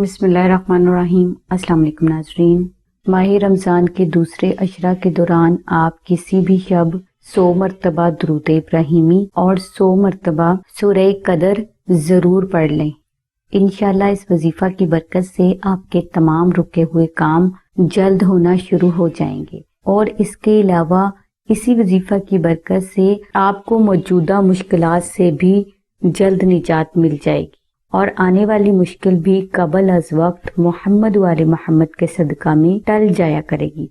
بسم اللہ الرحمن الرحیم۔ السلام علیکم ناظرین، ماہ رمضان کے دوسرے عشرہ کے دوران آپ کسی بھی شب 100 مرتبہ درود ابراہیمی اور 100 مرتبہ سورہ قدر ضرور پڑھ لیں۔ انشاءاللہ اس وظیفہ کی برکت سے آپ کے تمام رکے ہوئے کام جلد ہونا شروع ہو جائیں گے، اور اس کے علاوہ اسی وظیفہ کی برکت سے آپ کو موجودہ مشکلات سے بھی جلد نجات مل جائے گی، اور آنے والی مشکل بھی قبل از وقت محمد وآل محمد کے صدقہ میں ٹل جایا کرے گی۔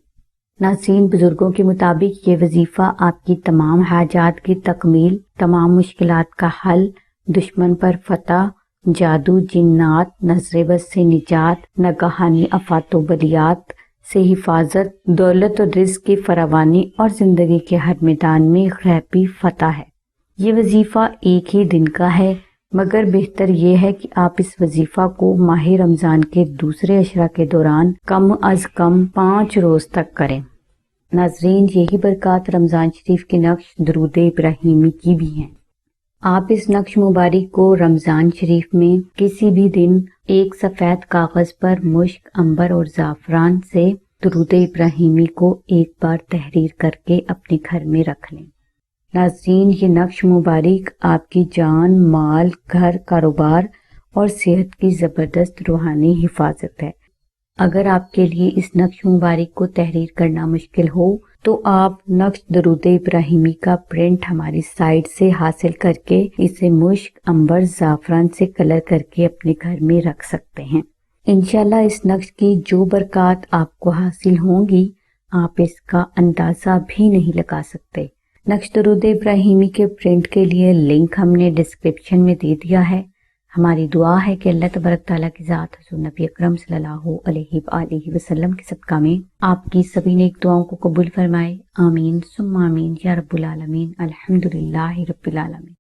ناظرین، بزرگوں کے مطابق یہ وظیفہ آپ کی تمام حاجات کی تکمیل، تمام مشکلات کا حل، دشمن پر فتح، جادو، جنات، نظر بد سے نجات، ناگہانی آفات و بلیات سے حفاظت، دولت اور رزق کی فراوانی اور زندگی کے ہر میدان میں غیبی فتح ہے۔ یہ وظیفہ ایک ہی دن کا ہے، مگر بہتر یہ ہے کہ آپ اس وظیفہ کو ماہ رمضان کے دوسرے عشرہ کے دوران کم از کم 5 روز تک کریں۔ ناظرین، یہی برکات رمضان شریف کے نقش درود ابراہیمی کی بھی ہیں۔ آپ اس نقش مبارک کو رمضان شریف میں کسی بھی دن ایک سفید کاغذ پر مشک، عنبر اور زعفران سے درود ابراہیمی کو ایک بار تحریر کر کے اپنے گھر میں رکھ لیں۔ ناظرین، یہ نقش مبارک آپ کی جان، مال، گھر، کاروبار اور صحت کی زبردست روحانی حفاظت ہے۔ اگر آپ کے لیے اس نقش مبارک کو تحریر کرنا مشکل ہو تو آپ نقش درود ابراہیمی کا پرنٹ ہماری سائٹ سے حاصل کر کے اسے مشک، عنبر، زعفران سے کلر کر کے اپنے گھر میں رکھ سکتے ہیں۔ انشاءاللہ اس نقش کی جو برکات آپ کو حاصل ہوں گی، آپ اس کا اندازہ بھی نہیں لگا سکتے۔ نقش درود ابراہیمی کے پرنٹ کے لیے لنک ہم نے ڈسکرپشن میں دے دیا ہے۔ ہماری دعا ہے کہ اللہ تبارک تعالیٰ کی ذات حضور نبی اکرم صلی اللہ علیہ وآلہ وسلم کے صدقہ میں آپ کی سبھی نیک دعاؤں کو قبول فرمائے۔ آمین ثم آمین یا رب العالمین۔ الحمدللہ رب العالمین۔